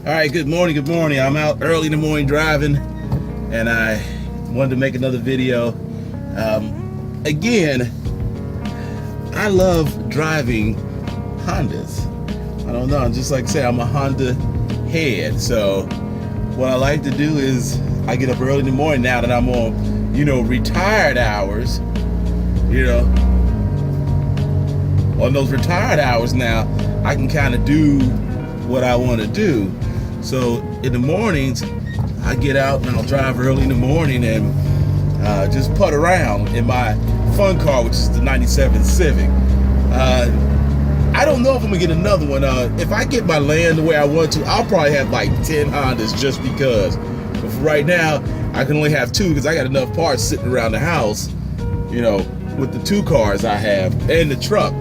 All right, good morning, good morning. I'm out early in the morning driving, and I wanted to make another video. Again, I love driving Hondas. I don't know, just like I said, I'm a Honda head. So what I like to do is I get up early in the morning now that I'm on, retired hours, on those retired hours now, I can kind of do what I want to do. So in the mornings, I get out and I'll drive early in the morning and just putt around in my fun car, which is the 97 Civic. I don't know if I'm gonna get another one. If I get my land the way I want to, I'll probably have like 10 Hondas just because. But for right now, I can only have 2 because I got enough parts sitting around the house, with the 2 cars I have and the truck.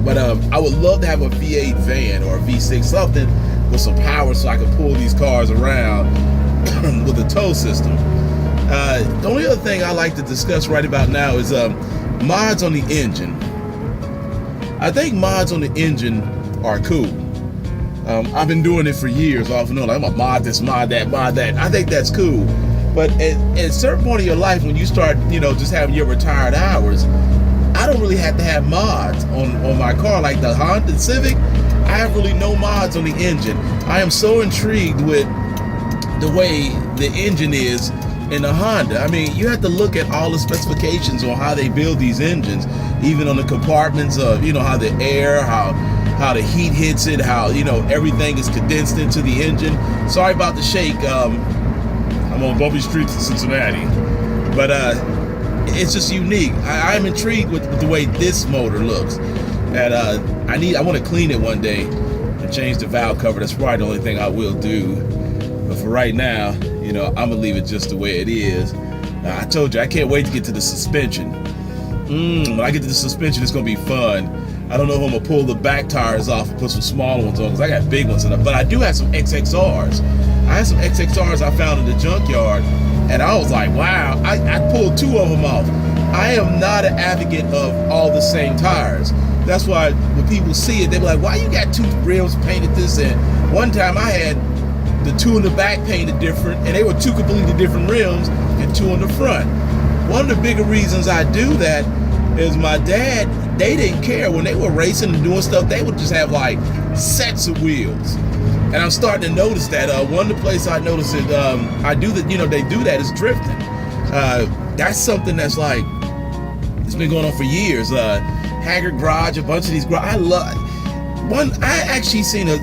But I would love to have a V8 van or a V6, something with some power so I can pull these cars around with a tow system. The only other thing I like to discuss right about now is mods on the engine. I think mods on the engine are cool. I've been doing it for years off and on. I'm gonna mod this, mod that, mod that. I think that's cool. But at a certain point in your life, when you start, just having your retired hours, I don't really have to have mods on my car. Like the Honda Civic, I have really no mods on the engine. I am so intrigued with the way the engine is in a Honda. I mean, you have to look at all the specifications on how they build these engines, even on the compartments of, how the air, how the heat hits it, how, everything is condensed into the engine. Sorry about the shake. I'm on bumpy streets in Cincinnati. But it's just unique. I'm intrigued with the way this motor looks. And I want to clean it one day and change the valve cover. That's probably the only thing I will do. But for right now, I'm gonna leave it just the way it is. I told you, I can't wait to get to the suspension. When I get to the suspension, it's gonna be fun. I don't know if I'm gonna pull the back tires off and put some smaller ones on, because I got big ones in them. But I do have some XXRs. I have some XXRs I found in the junkyard, and I was like, wow, I pulled 2 of them off. I am not an advocate of all the same tires. That's why when people see it, they be like, why you got 2 rims painted this? And one time I had the 2 in the back painted different, and they were 2 completely different rims and 2 in the front. One of the bigger reasons I do that is my dad, they didn't care. When they were racing and doing stuff, they would just have like sets of wheels. And I'm starting to notice that. One of the places I noticed it, I do that, they do that, is drifting. That's something that's like, it's been going on for years. Haggard Garage, a bunch of these I actually seen a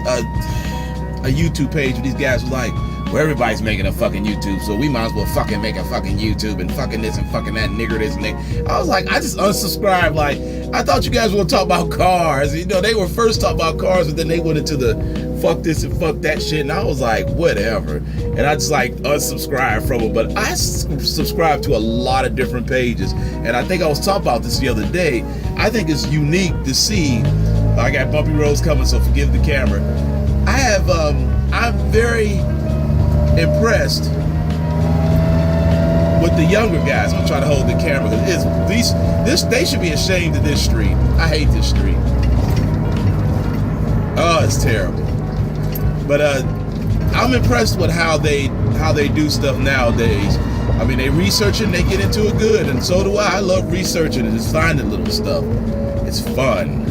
YouTube page where these guys were like, well, everybody's making a fucking YouTube, so we might as well fucking make a fucking YouTube and fucking this and fucking that, nigger this and that. I was like, I just unsubscribed. Like, I thought you guys were gonna talk about cars. They were first talking about cars, but then they went into the fuck this and fuck that shit, and I was like, whatever. And I just like unsubscribed from them. But I subscribe to a lot of different pages, and I think I was talking about this the other day. I think it's unique to see. I got bumpy roads coming, so forgive the camera. I'm very impressed with the younger guys. I'm gonna try to hold the camera because they should be ashamed of this street. I hate this street. Oh, it's terrible. But I'm impressed with how they do stuff nowadays. I mean, they research it and they get into it good, and so do I. I love researching and just finding little stuff. It's fun.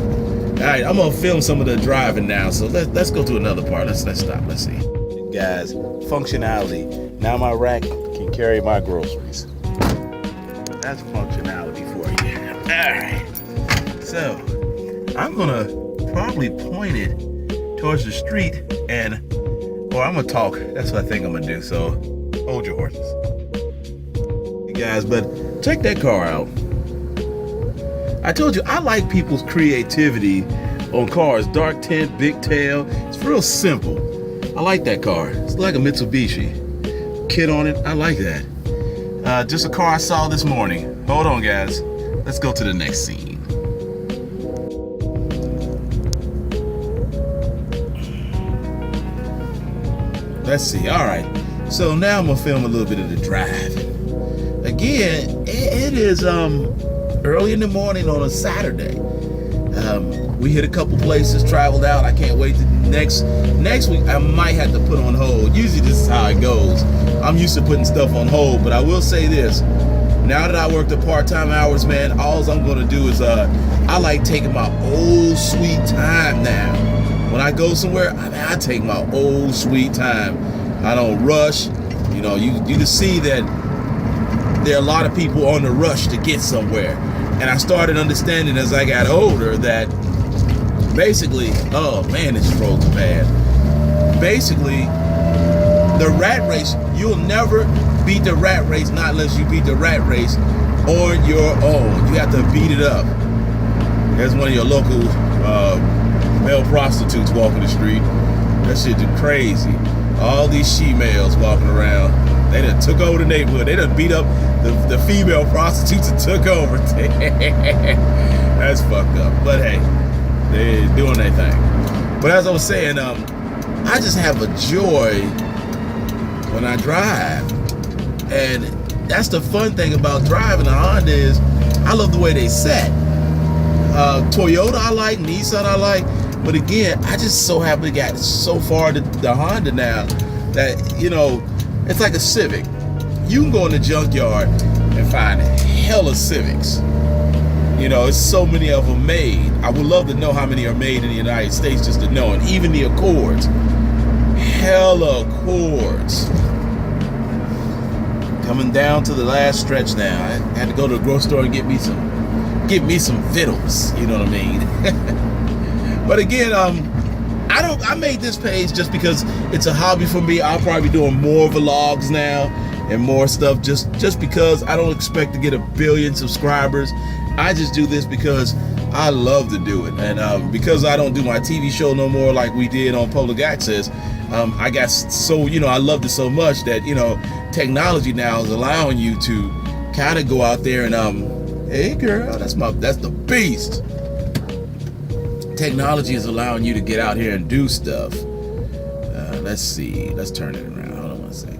All right, I'm gonna film some of the driving now, so let's go to another part. Let's stop. Let's see. Guys, functionality. Now my rack can carry my groceries. That's functionality for you. All right. So I'm gonna probably point it towards the street, or I'm gonna talk. That's what I think I'm gonna do. So hold your horses, you guys. But check that car out. I told you I like people's creativity on cars. Dark tint, big tail. It's real simple. I like that car. It's like a Mitsubishi. Kit on it. I like that. Just a car I saw this morning. Hold on, guys. Let's go to the next scene. Let's see. All right. So now I'm gonna film a little bit of the drive. Again, it is early in the morning on a Saturday. We hit a couple places, traveled out. I can't wait to next week I might have to put on hold. Usually this is how it goes. I'm used to putting stuff on hold, but I will say this. Now that I work the part-time hours, man, all I'm gonna do is I like taking my old sweet time now. When I go somewhere, I take my old sweet time. I don't rush. You know, you can see that there are a lot of people on the rush to get somewhere. And I started understanding as I got older that basically, oh man, this roads are bad. Basically, the rat race, you'll never beat the rat race, not unless you beat the rat race on your own. You have to beat it up. There's one of your local male prostitutes walking the street. That shit is crazy. All these she-males walking around. They done took over the neighborhood. They done beat up the female prostitutes and took over. That's fucked up. But hey, they're doing their thing. But as I was saying, I just have a joy when I drive. And that's the fun thing about driving a Honda is I love the way they set. Toyota I like, Nissan I like. But again, I just so happen to got so far to the Honda now that, you know, it's like a Civic. You can go in the junkyard and find hella Civics. You know, it's so many of them made. I would love to know how many are made in the United States just to know. And even the Accords. Hella Accords. Coming down to the last stretch now. I had to go to the grocery store and get me some victuals. You know what I mean? But again, I made this page just because it's a hobby for me. I'll probably be doing more vlogs now and more stuff just because I don't expect to get 1 billion subscribers. I just do this because I love to do it. And because I don't do my TV show no more like we did on Public Access, I got so, you know, I loved it so much that, you know, technology now is allowing you to kind of go out there and, hey girl, that's the beast. Technology is allowing you to get out here and do stuff. Let's see. Let's turn it around. Hold on one second.